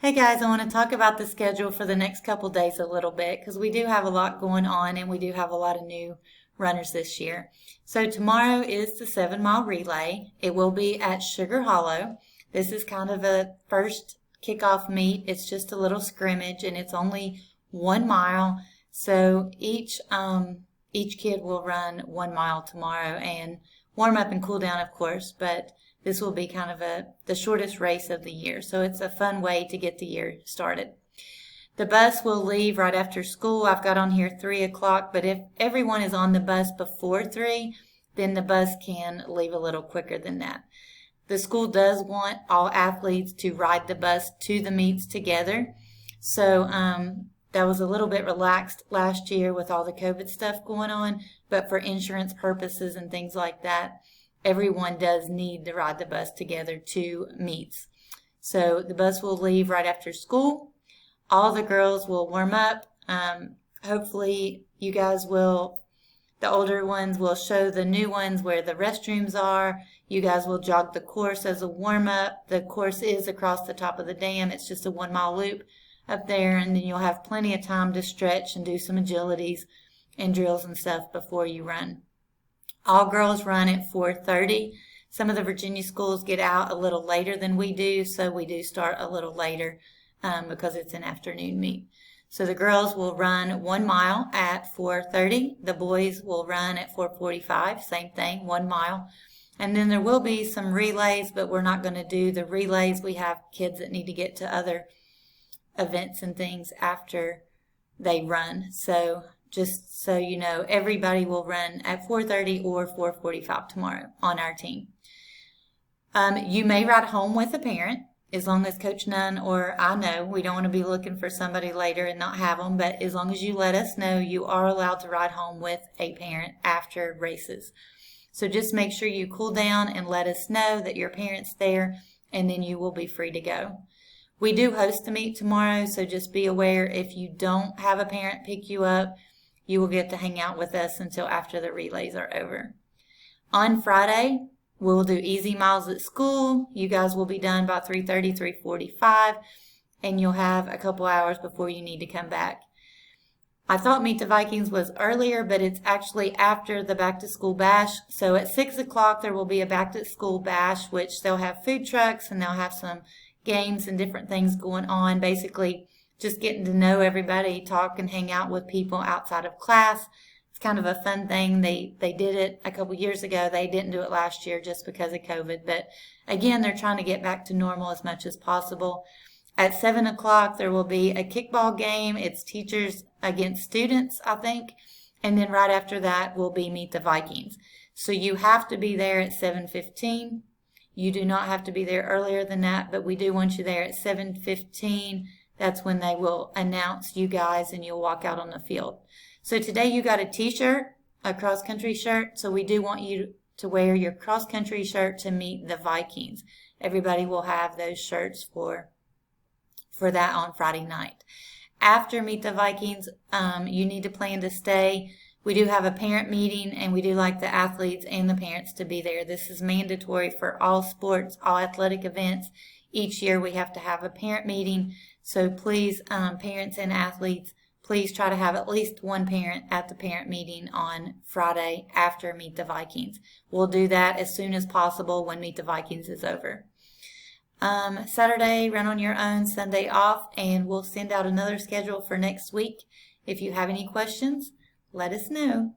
Hey guys, I want to talk about the schedule for the next couple days a little bit because we do have a lot going on and we do have a lot of new runners this year. So tomorrow is the 7 mile relay. It will be at Sugar Hollow. This is kind of a first kickoff meet. It's just a little scrimmage and it's only 1 mile. So each kid will run 1 mile tomorrow and warm up and cool down, of course, but this will be kind of the shortest race of the year. So it's a fun way to get the year started. The bus will leave right after school. I've got on here 3 o'clock, but if everyone is on the bus before 3, then the bus can leave a little quicker than that. The school does want all athletes to ride the bus to the meets together. So that was a little bit relaxed last year with all the COVID stuff going on, but for insurance purposes and things like that, everyone does need to ride the bus together to meets. So the bus will leave right after school. All the girls will warm up. Hopefully you guys will, the older ones will show the new ones where the restrooms are. You guys will jog the course as a warm up. The course is across the top of the dam. It's just a 1 mile loop up there, and then you'll have plenty of time to stretch and do some agilities and drills and stuff before you run. All girls run at 4:30. Some of the Virginia schools get out a little later than we do, so we do start a little later because it's an afternoon meet. So the girls will run 1 mile at 4:30. The boys will run at 4:45, same thing, 1 mile. And then there will be some relays, but we're not going to do the relays. We have kids that need to get to other events and things after they run. So just so you know, everybody will run at 4:30 or 4:45 tomorrow on our team. You may ride home with a parent as long as Coach Nunn or I know. We don't want to be looking for somebody later and not have them, but as long as you let us know, you are allowed to ride home with a parent after races. So just make sure you cool down and let us know that your parent's there, and then you will be free to go. We do host a meet tomorrow, so just be aware if you don't have a parent pick you up, you will get to hang out with us until after the relays are over. On Friday, we'll do easy miles at school. You guys will be done by 3:30, 3:45, and you'll have a couple hours before you need to come back. I thought Meet the Vikings was earlier, but it's actually after the back to school bash. So at 6 o'clock, there will be a back to school bash, which they'll have food trucks and they'll have some games and different things going on. Basically, just getting to know everybody, talk and hang out with people outside of class. It's kind of a fun thing. They did it a couple years ago. They didn't do it last year just because of COVID. But again, they're trying to get back to normal as much as possible. At 7 o'clock, there will be a kickball game. It's teachers against students, I think. And then right after that will be Meet the Vikings. So you have to be there at 7:15. You do not have to be there earlier than that, but we do want you there at 7:15. That's when they will announce you guys and you'll walk out on the field. So today you got a t-shirt, a cross-country shirt. So we do want you to wear your cross-country shirt to Meet the Vikings. Everybody will have those shirts for that on Friday night. After Meet the Vikings, you need to plan to stay. We do have a parent meeting, and we do like the athletes and the parents to be there. This is mandatory for all sports, all athletic events. Each year we have to have a parent meeting. So please, parents and athletes, please try to have at least one parent at the parent meeting on Friday after Meet the Vikings. We'll do that as soon as possible when Meet the Vikings is over. Saturday, run on your own, Sunday off, and we'll send out another schedule for next week. If you have any questions, let us know.